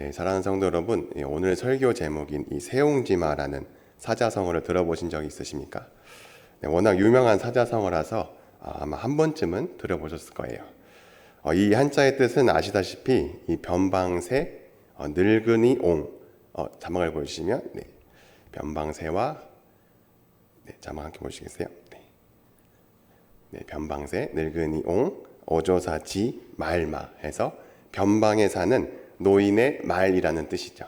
네, 사랑하는 성도 여러분, 오늘 설교 제목인 이 세옹지마라는 사자성어를 들어보신 적이 있으십니까? 네, 워낙 유명한 사자성어라서 아마 한 번쯤은 들어보셨을 거예요. 이 한자의 뜻은 아시다시피 이 변방새, 늙은이 옹, 자막을 보여주시면 네, 변방새와 자막 함께 보시겠어요? 네, 변방새, 늙은이 옹, 어조사지, 말마 해서 변방에 사는 노인의 말이라는 뜻이죠.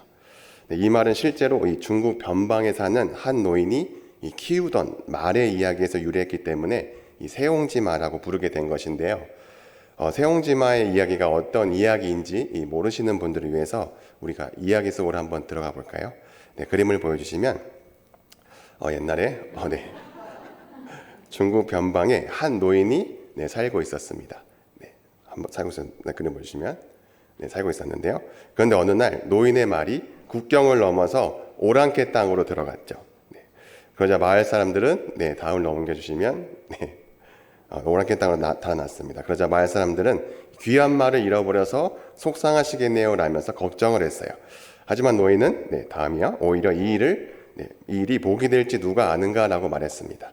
이 말은 실제로 이 중국 변방에 사는 한 노인이 키우던 말의 이야기에서 유래했기 때문에 이 세옹지마라고 부르게 된 것인데요. 세옹지마의 이야기가 어떤 이야기인지 모르시는 분들을 위해서 우리가 이야기 속으로 한번 들어가 볼까요? 네, 그림을 보여주시면 옛날에 중국 변방에 한 노인이 살고 있었습니다. 한번 살고 있었는데 그림 보여주시면 살고 있었는데요. 그런데 어느 날 노인의 말이 국경을 넘어서 오랑캐 땅으로 들어갔죠. 그러자 마을 사람들은 다음을 넘겨주시면 오랑캐 땅으로 나타났습니다. 그러자 마을 사람들은 귀한 말을 잃어버려서 속상하시겠네요 라면서 걱정을 했어요. 하지만 노인은 다음이요. 오히려 이 일이 복이 될지 누가 아는가라고 말했습니다.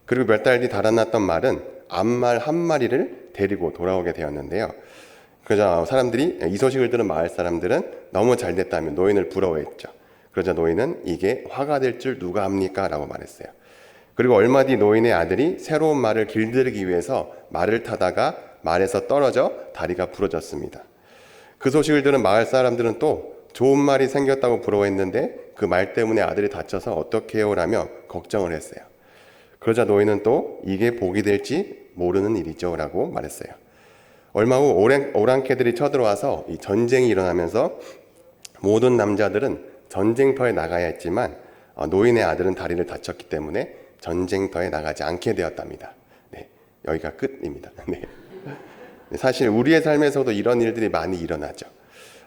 그리고 몇 달 뒤 달아났던 말은 암말 한 마리를 데리고 돌아오게 되었는데요. 그러자 이 소식을 들은 마을 사람들은 너무 잘 됐다며 노인을 부러워했죠. 그러자 노인은 이게 화가 될 줄 누가 압니까? 라고 말했어요. 그리고 얼마 뒤 노인의 아들이 새로운 말을 길들이기 위해서 말을 타다가 말에서 떨어져 다리가 부러졌습니다. 그 소식을 들은 마을 사람들은 또 좋은 말이 생겼다고 부러워했는데 그 말 때문에 아들이 다쳐서 어떻게 해요? 라며 걱정을 했어요. 그러자 노인은 또 이게 복이 될지 모르는 일이죠 라고 말했어요. 얼마 후 오랑캐들이 쳐들어와서 이 전쟁이 일어나면서 모든 남자들은 전쟁터에 나가야 했지만 노인의 아들은 다리를 다쳤기 때문에 전쟁터에 나가지 않게 되었답니다. 여기가 끝입니다. 사실 우리의 삶에서도 이런 일들이 많이 일어나죠.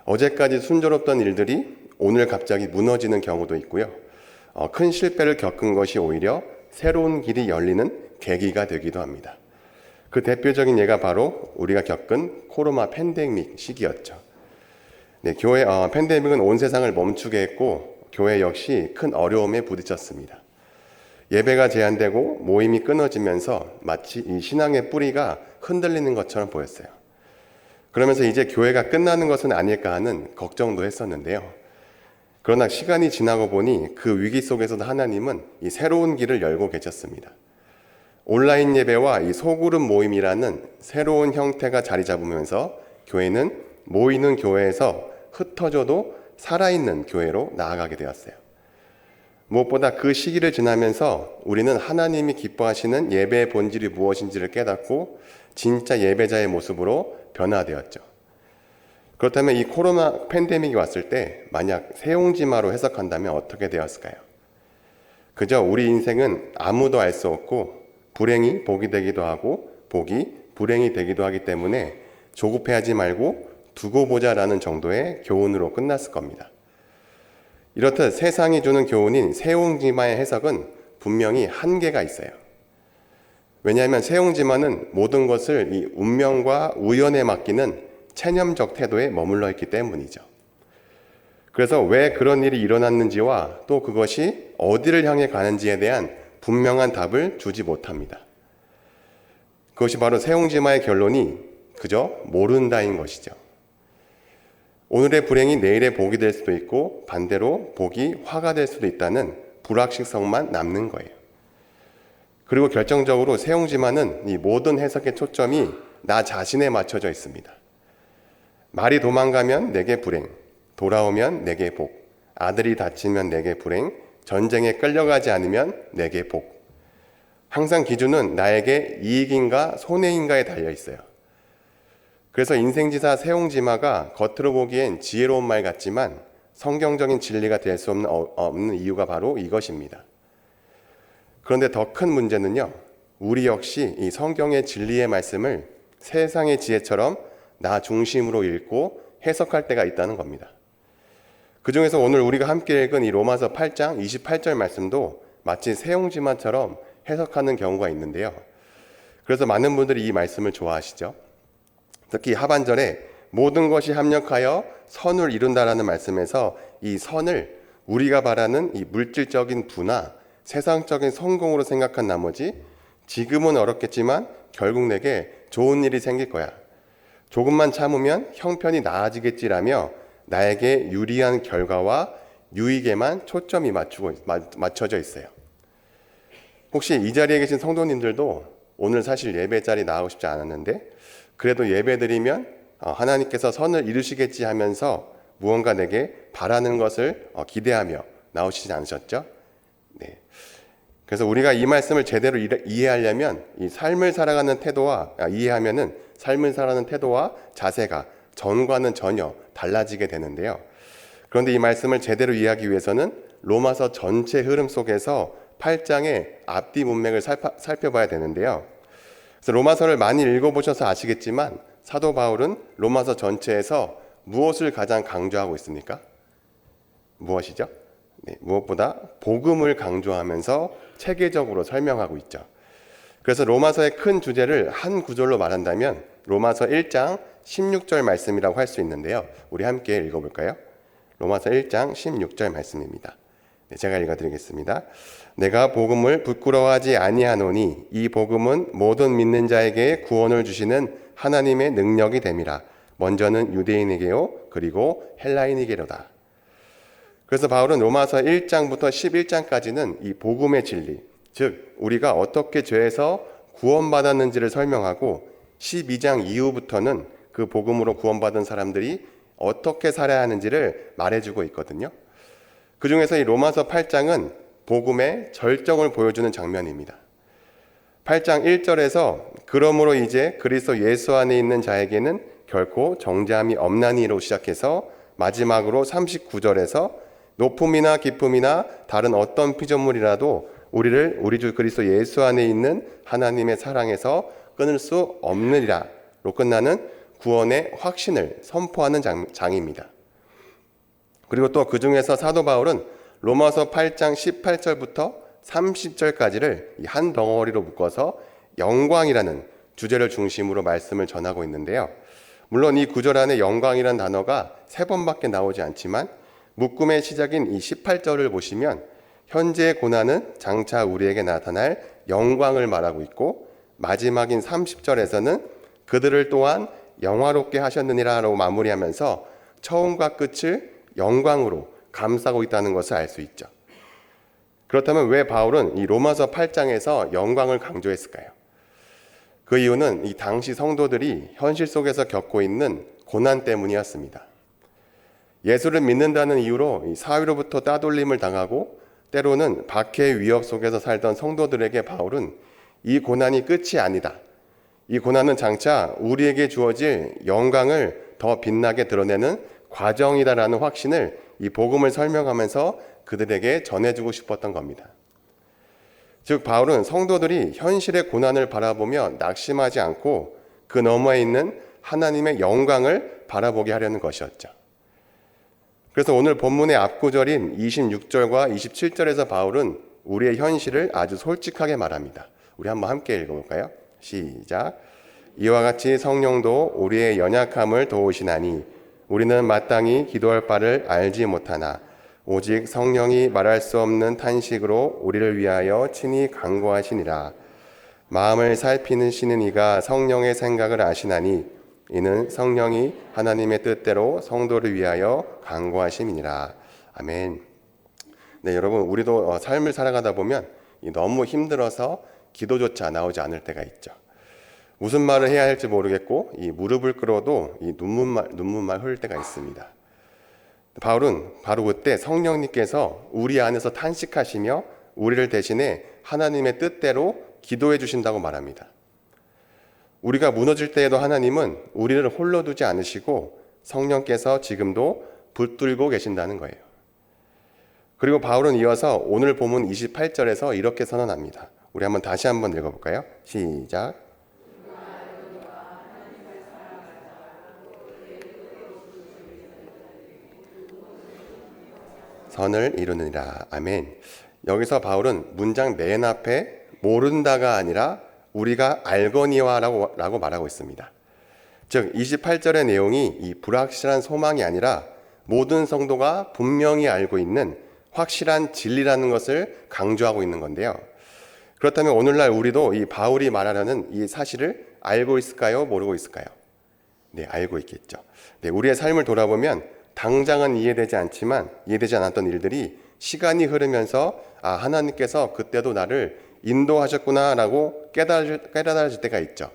어제까지 순조롭던 일들이 오늘 갑자기 무너지는 경우도 있고요. 큰 실패를 겪은 것이 오히려 새로운 길이 열리는 계기가 되기도 합니다. 그 대표적인 예가 바로 우리가 겪은 코로나 팬데믹 시기였죠. 팬데믹은 온 세상을 멈추게 했고 교회 역시 큰 어려움에 부딪혔습니다. 예배가 제한되고 모임이 끊어지면서 마치 이 신앙의 뿌리가 흔들리는 것처럼 보였어요. 그러면서 이제 교회가 끝나는 것은 아닐까 하는 걱정도 했었는데요. 그러나 시간이 지나고 보니 그 위기 속에서도 하나님은 이 새로운 길을 열고 계셨습니다. 온라인 예배와 이 소그룹 모임이라는 새로운 형태가 자리 잡으면서 교회는 모이는 교회에서 흩어져도 살아있는 교회로 나아가게 되었어요. 무엇보다 그 시기를 지나면서 우리는 하나님이 기뻐하시는 예배의 본질이 무엇인지를 깨닫고 진짜 예배자의 모습으로 변화되었죠. 그렇다면 이 코로나 팬데믹이 왔을 때 만약 세옹지마로 해석한다면 어떻게 되었을까요? 그저 우리 인생은 아무도 알 수 없고 불행이 복이 되기도 하고 복이 불행이 되기도 하기 때문에 조급해하지 말고 두고 보자라는 정도의 교훈으로 끝났을 겁니다. 이렇듯 세상이 주는 교훈인 세옹지마의 해석은 분명히 한계가 있어요. 왜냐하면 세옹지마는 모든 것을 이 운명과 우연에 맡기는 체념적 태도에 머물러 있기 때문이죠. 그래서 왜 그런 일이 일어났는지와 또 그것이 어디를 향해 가는지에 대한 분명한 답을 주지 못합니다. 그것이 바로 세옹지마의 결론이 그저 모른다인 것이죠. 오늘의 불행이 내일의 복이 될 수도 있고 반대로 복이 화가 될 수도 있다는 불확실성만 남는 거예요. 그리고 결정적으로 세옹지마는 이 모든 해석의 초점이 나 자신에 맞춰져 있습니다. 말이 도망가면 내게 불행, 돌아오면 내게 복, 아들이 다치면 내게 불행, 전쟁에 끌려가지 않으면 내게 복. 항상 기준은 나에게 이익인가 손해인가에 달려 있어요. 그래서 인생지사 세옹지마가 겉으로 보기엔 지혜로운 말 같지만 성경적인 진리가 될 수 없는 이유가 바로 이것입니다. 그런데 더 큰 문제는요, 우리 역시 이 성경의 진리의 말씀을 세상의 지혜처럼 나 중심으로 읽고 해석할 때가 있다는 겁니다. 그 중에서 오늘 우리가 함께 읽은 이 로마서 8장 28절 말씀도 마치 세옹지마처럼 해석하는 경우가 있는데요. 그래서 많은 분들이 이 말씀을 좋아하시죠. 특히 하반절에 모든 것이 합력하여 선을 이룬다라는 말씀에서 이 선을 우리가 바라는 이 물질적인 부나 세상적인 성공으로 생각한 나머지 지금은 어렵겠지만 결국 내게 좋은 일이 생길 거야. 조금만 참으면 형편이 나아지겠지라며 나에게 유리한 결과와 유익에만 초점이 맞춰져 있어요. 혹시 이 자리에 계신 성도님들도 오늘 사실 예배 자리 나가고 싶지 않았는데 그래도 예배 드리면 하나님께서 선을 이루시겠지 하면서 무언가 내게 바라는 것을 기대하며 나오시지 않으셨죠? 네. 그래서 우리가 이 말씀을 제대로 이해하려면 이 삶을 살아가는 태도와 이해하면은 삶을 살아가는 태도와 자세가 전과는 전혀 달라지게 되는데요. 그런데 이 말씀을 제대로 이해하기 위해서는 로마서 전체 흐름 속에서 8장의 앞뒤 문맥을 살펴봐야 되는데요. 그래서 로마서를 많이 읽어보셔서 아시겠지만 사도 바울은 로마서 전체에서 무엇을 가장 강조하고 있습니까? 무엇이죠? 네, 무엇보다 복음을 강조하면서 체계적으로 설명하고 있죠. 그래서 로마서의 큰 주제를 한 구절로 말한다면 로마서 1장 16절 말씀이라고 할 수 있는데요. 우리 함께 읽어볼까요? 로마서 1장 16절 말씀입니다. 네, 제가 읽어드리겠습니다. 내가 복음을 부끄러워하지 아니하노니 이 복음은 모든 믿는 자에게 구원을 주시는 하나님의 능력이 됨이라. 먼저는 유대인에게요 그리고 헬라인에게로다. 그래서 바울은 로마서 1장부터 11장까지는 이 복음의 진리, 즉 우리가 어떻게 죄에서 구원받았는지를 설명하고 12장 이후부터는 그 복음으로 구원받은 사람들이 어떻게 살아야 하는지를 말해주고 있거든요. 그 중에서 이 로마서 8장은 복음의 절정을 보여주는 장면입니다. 8장 1절에서 그러므로 이제 그리스도 예수 안에 있는 자에게는 결코 정죄함이 없나니로 시작해서 마지막으로 39절에서 높음이나 깊음이나 다른 어떤 피조물이라도 우리를 우리 주 그리스도 예수 안에 있는 하나님의 사랑에서 끊을 수 없느니라로 끝나는 구원의 확신을 선포하는 장입니다. 그리고 또 그 중에서 사도 바울은 로마서 8장 18절부터 30절까지를 한 덩어리로 묶어서 영광이라는 주제를 중심으로 말씀을 전하고 있는데요. 물론 이 구절 안에 영광이라는 단어가 3번밖에 나오지 않지만 묶음의 시작인 이 18절을 보시면 현재의 고난은 장차 우리에게 나타날 영광을 말하고 있고 마지막인 30절에서는 그들을 또한 영화롭게 하셨느니라라고 마무리하면서 처음과 끝을 영광으로 감싸고 있다는 것을 알 수 있죠. 그렇다면 왜 바울은 이 로마서 8장에서 영광을 강조했을까요? 그 이유는 이 당시 성도들이 현실 속에서 겪고 있는 고난 때문이었습니다. 예수를 믿는다는 이유로 사회로부터 따돌림을 당하고 때로는 박해의 위협 속에서 살던 성도들에게 바울은 이 고난이 끝이 아니다. 이 고난은 장차 우리에게 주어질 영광을 더 빛나게 드러내는 과정이다라는 확신을 이 복음을 설명하면서 그들에게 전해주고 싶었던 겁니다. 즉 바울은 성도들이 현실의 고난을 바라보며 낙심하지 않고 그 너머에 있는 하나님의 영광을 바라보게 하려는 것이었죠. 그래서 오늘 본문의 앞구절인 26절과 27절에서 바울은 우리의 현실을 아주 솔직하게 말합니다. 우리 한번 함께 읽어볼까요? 시작. 이와 같이 성령도 우리의 연약함을 도우시나니 우리는 마땅히 기도할 바를 알지 못하나 오직 성령이 말할 수 없는 탄식으로 우리를 위하여 친히 간구하시니라. 마음을 살피시는 이가 성령의 생각을 아시나니 이는 성령이 하나님의 뜻대로 성도를 위하여 간구하심이니라. 아멘. 네, 여러분 우리도 삶을 살아가다 보면 너무 힘들어서 기도조차 나오지 않을 때가 있죠. 무슨 말을 해야 할지 모르겠고 이 무릎을 꿇어도 이 눈물만 흐를 때가 있습니다. 바울은 바로 그때 성령님께서 우리 안에서 탄식하시며 우리를 대신해 하나님의 뜻대로 기도해 주신다고 말합니다. 우리가 무너질 때에도 하나님은 우리를 홀로 두지 않으시고 성령께서 지금도 붙들고 계신다는 거예요. 그리고 바울은 이어서 오늘 본문 28절에서 이렇게 선언합니다. 우리 다시 한번 읽어볼까요? 시작. 선을 이루느니라. 아멘. 여기서 바울은 문장 맨 앞에 모른다가 아니라 우리가 알거니와라고 말하고 있습니다. 즉 28절의 내용이 이 불확실한 소망이 아니라 모든 성도가 분명히 알고 있는 확실한 진리라는 것을 강조하고 있는 건데요. 그렇다면 오늘날 우리도 이 바울이 말하려는 이 사실을 알고 있을까요? 모르고 있을까요? 네, 알고 있겠죠. 네, 우리의 삶을 돌아보면 당장은 이해되지 않았던 일들이 시간이 흐르면서 하나님께서 그때도 나를 인도하셨구나라고 깨달아질 때가 있죠.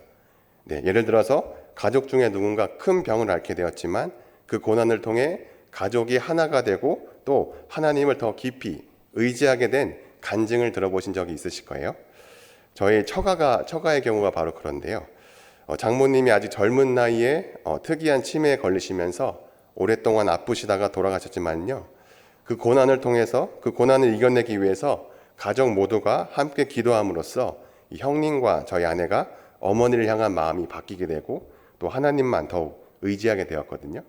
네, 예를 들어서 가족 중에 누군가 큰 병을 앓게 되었지만 그 고난을 통해 가족이 하나가 되고 또 하나님을 더 깊이 의지하게 된 간증을 들어보신 적이 있으실 거예요. 저희 처가의 경우가 바로 그런데요. 장모님이 아직 젊은 나이에 특이한 치매에 걸리시면서 오랫동안 아프시다가 돌아가셨지만요. 그 고난을 통해서 그 고난을 이겨내기 위해서 가족 모두가 함께 기도함으로써 이 형님과 저희 아내가 어머니를 향한 마음이 바뀌게 되고 또 하나님만 더욱 의지하게 되었거든요.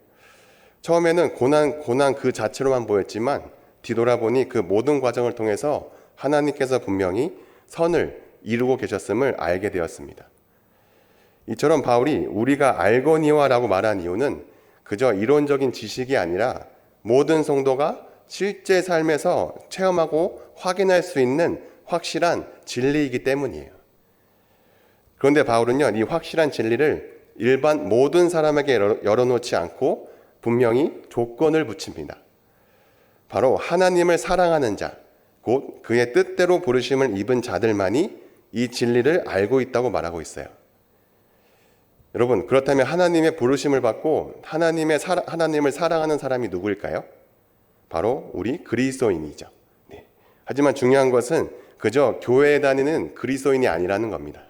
처음에는 고난 그 자체로만 보였지만 뒤돌아보니 그 모든 과정을 통해서 하나님께서 분명히 선을 이루고 계셨음을 알게 되었습니다. 이처럼 바울이 우리가 알거니와라고 말한 이유는 그저 이론적인 지식이 아니라 모든 성도가 실제 삶에서 체험하고 확인할 수 있는 확실한 진리이기 때문이에요. 그런데 바울은요, 이 확실한 진리를 일반 모든 사람에게 열어놓지 않고 분명히 조건을 붙입니다. 바로 하나님을 사랑하는 자, 곧 그의 뜻대로 부르심을 입은 자들만이 이 진리를 알고 있다고 말하고 있어요. 여러분, 그렇다면 하나님의 부르심을 받고 하나님을 사랑하는 사람이 누구일까요? 바로 우리 그리스도인이죠. 네. 하지만 중요한 것은 그저 교회에 다니는 그리스도인이 아니라는 겁니다.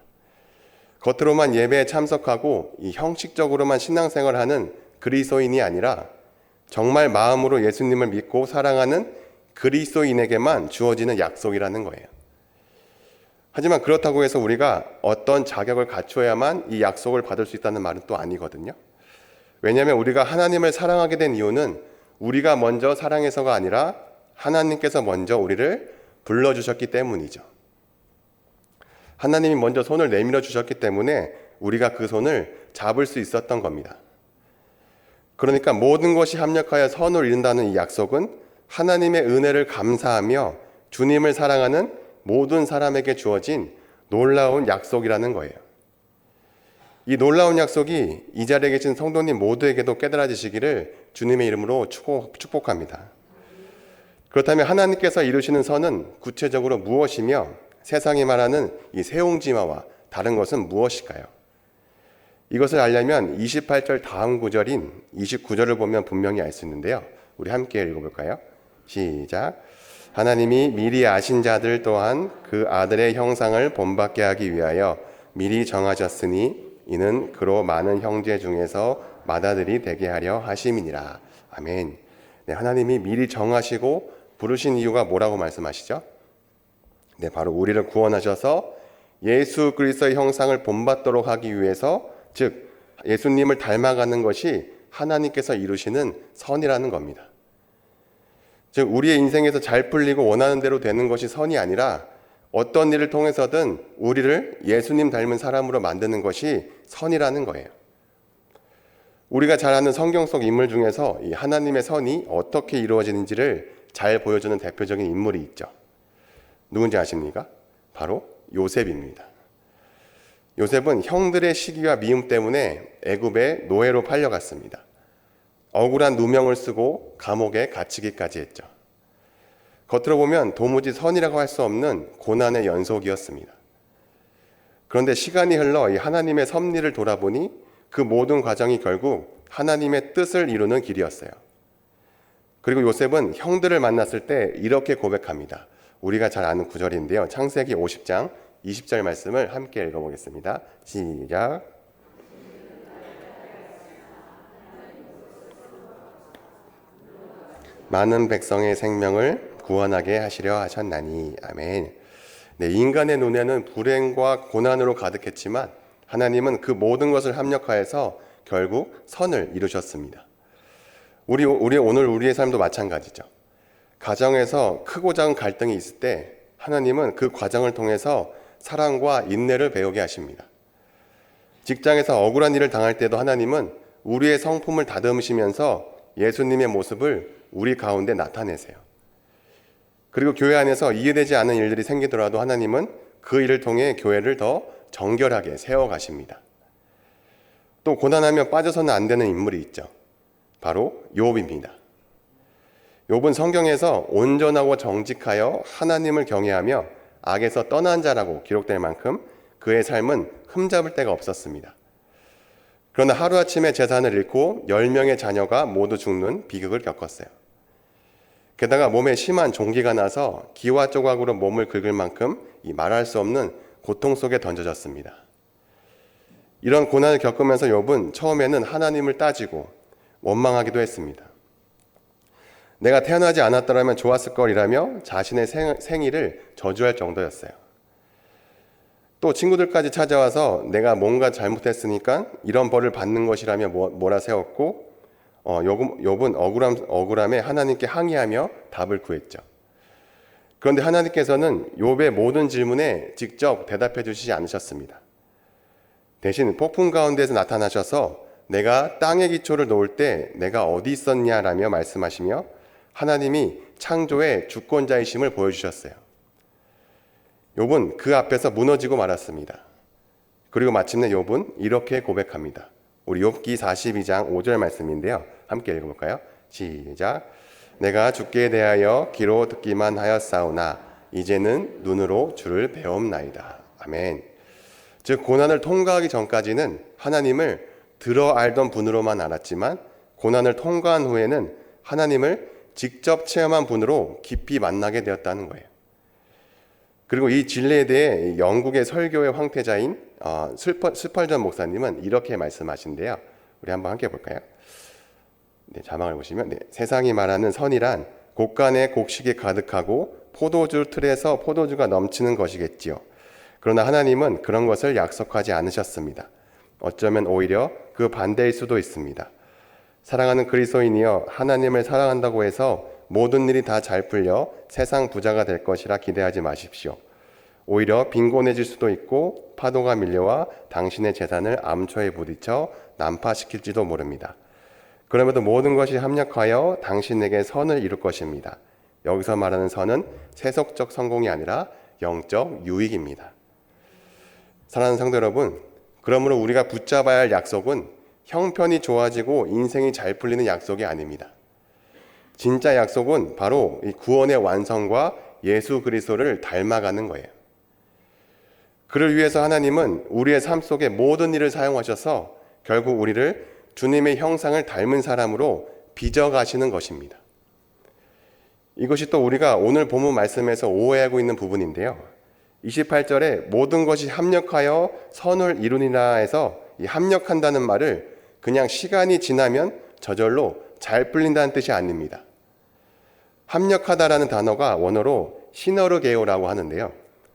겉으로만 예배에 참석하고 이 형식적으로만 신앙생활하는 그리스도인이 아니라 정말 마음으로 예수님을 믿고 사랑하는 그리스도인에게만 주어지는 약속이라는 거예요. 하지만 그렇다고 해서 우리가 어떤 자격을 갖춰야만 이 약속을 받을 수 있다는 말은 또 아니거든요. 왜냐하면 우리가 하나님을 사랑하게 된 이유는 우리가 먼저 사랑해서가 아니라 하나님께서 먼저 우리를 불러주셨기 때문이죠. 하나님이 먼저 손을 내밀어 주셨기 때문에 우리가 그 손을 잡을 수 있었던 겁니다. 그러니까 모든 것이 합력하여 선을 이룬다는 이 약속은 하나님의 은혜를 감사하며 주님을 사랑하는 모든 사람에게 주어진 놀라운 약속이라는 거예요. 이 놀라운 약속이 이 자리에 계신 성도님 모두에게도 깨달아지시기를 주님의 이름으로 축복합니다. 그렇다면 하나님께서 이루시는 선은 구체적으로 무엇이며 세상이 말하는 이 세옹지마와 다른 것은 무엇일까요? 이것을 알려면 28절 다음 구절인 29절을 보면 분명히 알 수 있는데요. 우리 함께 읽어볼까요? 시작. 하나님이 미리 아신 자들 또한 그 아들의 형상을 본받게 하기 위하여 미리 정하셨으니 이는 그로 많은 형제 중에서 맏아들이 되게 하려 하심이니라. 아멘. 네, 하나님이 미리 정하시고 부르신 이유가 뭐라고 말씀하시죠? 네, 바로 우리를 구원하셔서 예수 그리스도의 형상을 본받도록 하기 위해서, 즉 예수님을 닮아가는 것이 하나님께서 이루시는 선이라는 겁니다. 즉 우리의 인생에서 잘 풀리고 원하는 대로 되는 것이 선이 아니라 어떤 일을 통해서든 우리를 예수님 닮은 사람으로 만드는 것이 선이라는 거예요. 우리가 잘 아는 성경 속 인물 중에서 이 하나님의 선이 어떻게 이루어지는지를 잘 보여주는 대표적인 인물이 있죠. 누군지 아십니까? 바로 요셉입니다. 요셉은 형들의 시기와 미움 때문에 애굽의 노예로 팔려갔습니다. 억울한 누명을 쓰고 감옥에 갇히기까지 했죠. 겉으로 보면 도무지 선이라고 할 수 없는 고난의 연속이었습니다. 그런데 시간이 흘러 이 하나님의 섭리를 돌아보니 그 모든 과정이 결국 하나님의 뜻을 이루는 길이었어요. 그리고 요셉은 형들을 만났을 때 이렇게 고백합니다. 우리가 잘 아는 구절인데요. 창세기 50장 20절 말씀을 함께 읽어보겠습니다. 시작. 많은 백성의 생명을 구원하게 하시려 하셨나니. 아멘. 네, 인간의 눈에는 불행과 고난으로 가득했지만 하나님은 그 모든 것을 합력하여서 결국 선을 이루셨습니다. 오늘 우리의 삶도 마찬가지죠. 가정에서 크고 작은 갈등이 있을 때 하나님은 그 과정을 통해서 사랑과 인내를 배우게 하십니다. 직장에서 억울한 일을 당할 때도 하나님은 우리의 성품을 다듬으시면서 예수님의 모습을 우리 가운데 나타내세요. 그리고 교회 안에서 이해되지 않는 일들이 생기더라도 하나님은 그 일을 통해 교회를 더 정결하게 세워가십니다. 또 고난하며 빠져서는 안 되는 인물이 있죠. 바로 욥입니다. 욥은 성경에서 온전하고 정직하여 하나님을 경외하며 악에서 떠난 자라고 기록될 만큼 그의 삶은 흠잡을 데가 없었습니다. 그러나 하루아침에 재산을 잃고 10명의 자녀가 모두 죽는 비극을 겪었어요. 게다가 몸에 심한 종기가 나서 기와 조각으로 몸을 긁을 만큼 이 말할 수 없는 고통 속에 던져졌습니다. 이런 고난을 겪으면서 욥은 처음에는 하나님을 따지고 원망하기도 했습니다. 내가 태어나지 않았더라면 좋았을 걸이라며 자신의 생일을 저주할 정도였어요. 또 친구들까지 찾아와서 내가 뭔가 잘못했으니까 이런 벌을 받는 것이라며 몰아세웠고 욥은 억울함에 하나님께 항의하며 답을 구했죠. 그런데 하나님께서는 욥의 모든 질문에 직접 대답해 주시지 않으셨습니다. 대신 폭풍 가운데서 나타나셔서 내가 땅의 기초를 놓을 때 내가 어디 있었냐라며 말씀하시며 하나님이 창조의 주권자이심을 보여주셨어요. 욥은 그 앞에서 무너지고 말았습니다. 그리고 마침내 욥은 이렇게 고백합니다. 우리 욥기 42장 5절 말씀인데요. 함께 읽어볼까요? 시작. 내가 주께 대하여 귀로 듣기만 하였사오나 이제는 눈으로 주를 배움나이다. 아멘. 즉 고난을 통과하기 전까지는 하나님을 들어 알던 분으로만 알았지만 고난을 통과한 후에는 하나님을 직접 체험한 분으로 깊이 만나게 되었다는 거예요. 그리고 이 진리에 대해 영국의 설교의 황태자인 스펄전 목사님은 이렇게 말씀하신대요. 우리 한번 함께 볼까요? 네, 자막을 보시면 세상이 말하는 선이란 곡간에 곡식이 가득하고 포도주 틀에서 포도주가 넘치는 것이겠지요. 그러나 하나님은 그런 것을 약속하지 않으셨습니다. 어쩌면 오히려 그 반대일 수도 있습니다. 사랑하는 그리스도인이여 하나님을 사랑한다고 해서 모든 일이 다 잘 풀려 세상 부자가 될 것이라 기대하지 마십시오. 오히려 빈곤해질 수도 있고 파도가 밀려와 당신의 재산을 암초에 부딪혀 난파시킬지도 모릅니다. 그럼에도 모든 것이 합력하여 당신에게 선을 이룰 것입니다. 여기서 말하는 선은 세속적 성공이 아니라 영적 유익입니다. 사랑하는 성도 여러분, 그러므로 우리가 붙잡아야 할 약속은 형편이 좋아지고 인생이 잘 풀리는 약속이 아닙니다. 진짜 약속은 바로 이 구원의 완성과 예수 그리스도를 닮아가는 거예요. 그를 위해서 하나님은 우리의 삶 속에 모든 일을 사용하셔서 결국 우리를 주님의 형상을 닮은 사람으로 빚어가시는 것입니다. 이것이 또 우리가 오늘 본문 말씀에서 오해하고 있는 부분인데요. 28절에 모든 것이 합력하여 선을 이루니라 해서 이 합력한다는 말을 그냥 시간이 지나면 저절로 잘 풀린다는 뜻이 아닙니다. 합력하다라는 단어가 원어로 시너르게오라고 하는데요.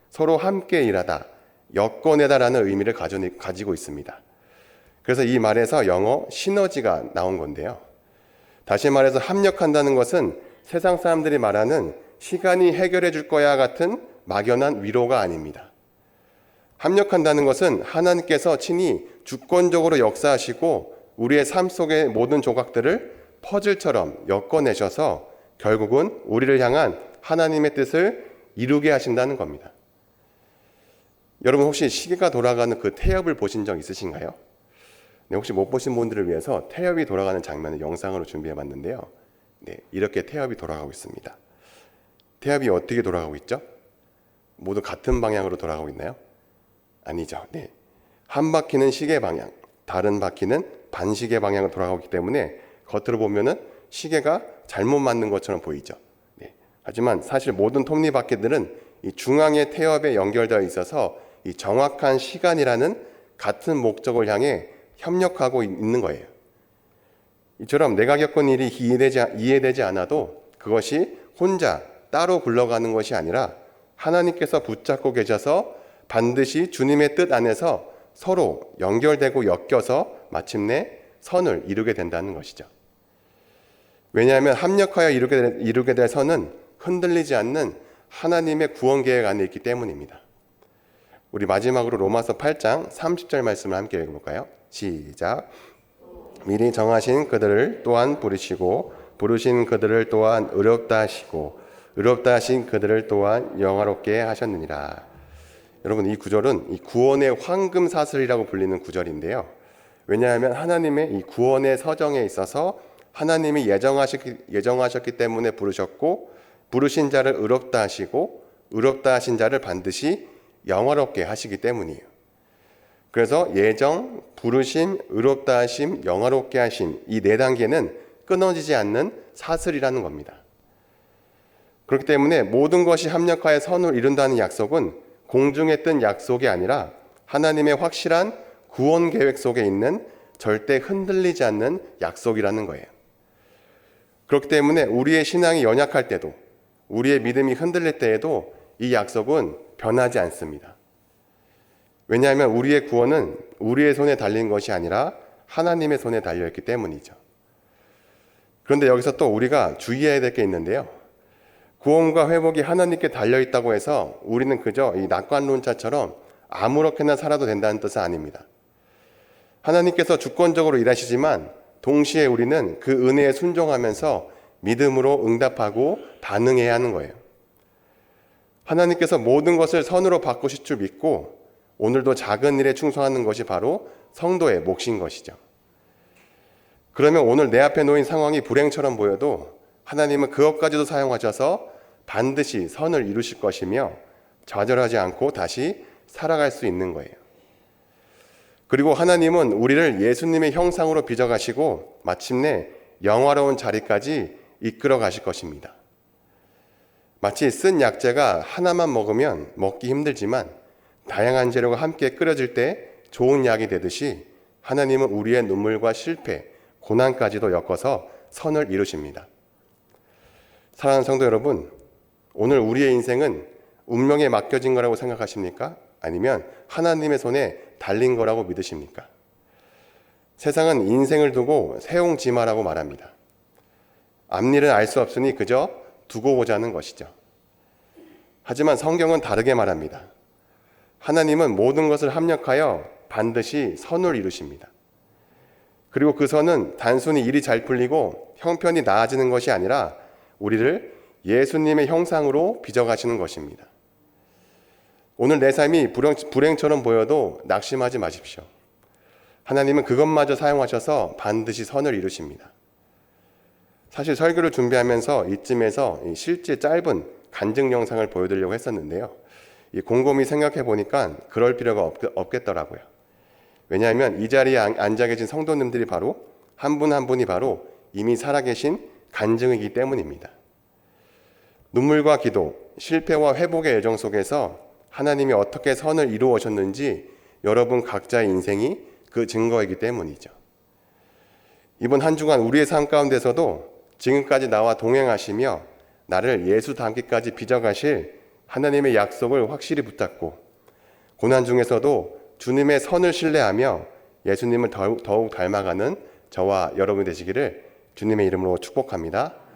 서로 함께 일하다, 엮어내다라는 의미를 가지고 있습니다. 그래서 이 말에서 영어 시너지가 나온 건데요. 다시 말해서 합력한다는 것은 세상 사람들이 말하는 시간이 해결해 줄 거야 같은 막연한 위로가 아닙니다. 합력한다는 것은 하나님께서 친히 주권적으로 역사하시고 우리의 삶 속의 모든 조각들을 퍼즐처럼 엮어내셔서 결국은 우리를 향한 하나님의 뜻을 이루게 하신다는 겁니다. 여러분 혹시 시계가 돌아가는 그 태엽을 보신 적 있으신가요? 네, 혹시 못 보신 분들을 위해서 태엽이 돌아가는 장면을 영상으로 준비해봤는데요. 네, 이렇게 태엽이 돌아가고 있습니다. 태엽이 어떻게 돌아가고 있죠? 모두 같은 방향으로 돌아가고 있나요? 아니죠. 네. 한 바퀴는 시계 방향, 다른 바퀴는 반시계 방향으로 돌아가고 있기 때문에 겉으로 보면은 시계가 잘못 맞는 것처럼 보이죠. 네. 하지만 사실 모든 톱니바퀴들은 이 중앙의 태엽에 연결되어 있어서 이 정확한 시간이라는 같은 목적을 향해 협력하고 있는 거예요. 이처럼 내가 겪은 일이 이해되지 않아도 그것이 혼자 따로 굴러가는 것이 아니라 하나님께서 붙잡고 계셔서 반드시 주님의 뜻 안에서 서로 연결되고 엮여서 마침내 선을 이루게 된다는 것이죠. 왜냐하면 합력하여 이루게 될 선은 흔들리지 않는 하나님의 구원 계획 안에 있기 때문입니다. 우리 마지막으로 로마서 8장 30절 말씀을 함께 읽어볼까요? 시작. 미리 정하신 그들을 또한 부르시고 부르신 그들을 또한 의롭다 하시고 의롭다 하신 그들을 또한 영화롭게 하셨느니라. 여러분, 이 구절은 이 구원의 황금 사슬이라고 불리는 구절인데요. 왜냐하면 하나님의 이 구원의 서정에 있어서 하나님이 예정하셨기 때문에 부르셨고 부르신 자를 의롭다 하시고 의롭다 하신 자를 반드시 영화롭게 하시기 때문이에요. 그래서 예정, 부르심, 의롭다 하심, 영화롭게 하심, 이 네 단계는 끊어지지 않는 사슬이라는 겁니다. 그렇기 때문에 모든 것이 합력하여 선을 이룬다는 약속은 공중에 뜬 약속이 아니라 하나님의 확실한 구원 계획 속에 있는 절대 흔들리지 않는 약속이라는 거예요. 그렇기 때문에 우리의 신앙이 연약할 때도, 우리의 믿음이 흔들릴 때에도 이 약속은 변하지 않습니다. 왜냐하면 우리의 구원은 우리의 손에 달린 것이 아니라 하나님의 손에 달려있기 때문이죠. 그런데 여기서 또 우리가 주의해야 될 게 있는데요. 구원과 회복이 하나님께 달려있다고 해서 우리는 그저 이 낙관론자처럼 아무렇게나 살아도 된다는 뜻은 아닙니다. 하나님께서 주권적으로 일하시지만 동시에 우리는 그 은혜에 순종하면서 믿음으로 응답하고 반응해야 하는 거예요. 하나님께서 모든 것을 선으로 바꾸실 줄 믿고 오늘도 작은 일에 충성하는 것이 바로 성도의 몫인 것이죠. 그러면 오늘 내 앞에 놓인 상황이 불행처럼 보여도 하나님은 그것까지도 사용하셔서 반드시 선을 이루실 것이며 좌절하지 않고 다시 살아갈 수 있는 거예요. 그리고 하나님은 우리를 예수님의 형상으로 빚어가시고 마침내 영화로운 자리까지 이끌어 가실 것입니다. 마치 쓴 약재가 하나만 먹으면 먹기 힘들지만 다양한 재료가 함께 끓여질 때 좋은 약이 되듯이 하나님은 우리의 눈물과 실패, 고난까지도 엮어서 선을 이루십니다. 사랑하는 성도 여러분, 오늘 우리의 인생은 운명에 맡겨진 거라고 생각하십니까? 아니면 하나님의 손에 달린 거라고 믿으십니까? 세상은 인생을 두고 세옹지마라고 말합니다. 앞일은 알 수 없으니 그저 두고 보자는 것이죠. 하지만 성경은 다르게 말합니다. 하나님은 모든 것을 합력하여 반드시 선을 이루십니다. 그리고 그 선은 단순히 일이 잘 풀리고 형편이 나아지는 것이 아니라 우리를 예수님의 형상으로 빚어가시는 것입니다. 오늘 내 삶이 불행처럼 보여도 낙심하지 마십시오. 하나님은 그것마저 사용하셔서 반드시 선을 이루십니다. 사실 설교를 준비하면서 이쯤에서 실제 짧은 간증 영상을 보여드리려고 했었는데요. 곰곰이 생각해 보니까 그럴 필요가 없겠더라고요. 왜냐하면 이 자리에 앉아 계신 성도님들이 바로 한 분 한 분이 바로 이미 살아계신 간증이기 때문입니다. 눈물과 기도, 실패와 회복의 여정 속에서 하나님이 어떻게 선을 이루어 오셨는지 여러분 각자의 인생이 그 증거이기 때문이죠. 이번 한 주간 우리의 삶 가운데서도 지금까지 나와 동행하시며 나를 예수 닮기까지 빚어가실 하나님의 약속을 확실히 붙잡고 고난 중에서도 주님의 선을 신뢰하며 예수님을 더욱 닮아가는 저와 여러분이 되시기를 주님의 이름으로 축복합니다.